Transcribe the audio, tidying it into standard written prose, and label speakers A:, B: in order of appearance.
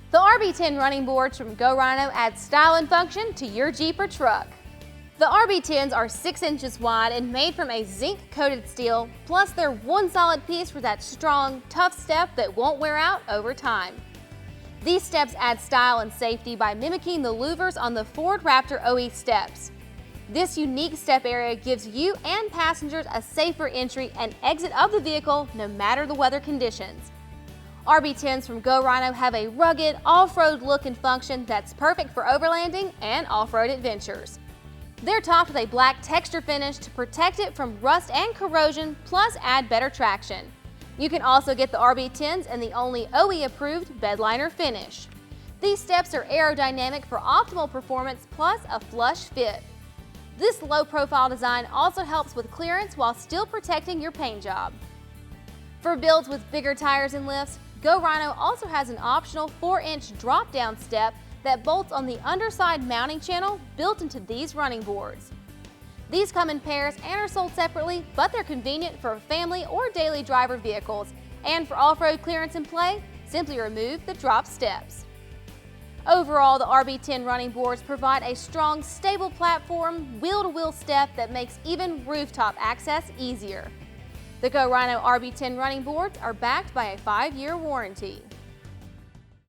A: The RB10 running boards from GoRhino add style and function to your Jeep or truck. The RB10s are 6 inches wide and made from a zinc-coated steel, plus they're one solid piece for that strong, tough step that won't wear out over time. These steps add style and safety by mimicking the louvers on the Ford Raptor OE steps. This unique step area gives you and passengers a safer entry and exit of the vehicle no matter the weather conditions. RB10s from GoRhino have a rugged, off-road look and function that's perfect for overlanding and off-road adventures. They're topped with a black texture finish to protect it from rust and corrosion, plus add better traction. You can also get the RB10s in the only OE-approved bedliner finish. These steps are aerodynamic for optimal performance, plus a flush fit. This low-profile design also helps with clearance while still protecting your paint job. For builds with bigger tires and lifts, GoRhino also has an optional 4-inch drop-down step that bolts on the underside mounting channel built into these running boards. These come in pairs and are sold separately, but they're convenient for family or daily driver vehicles. And for off-road clearance and play, simply remove the drop steps. Overall, the RB10 running boards provide a strong, stable platform, wheel-to-wheel step that makes even rooftop access easier. The GoRhino RB10 running boards are backed by a 5-year warranty.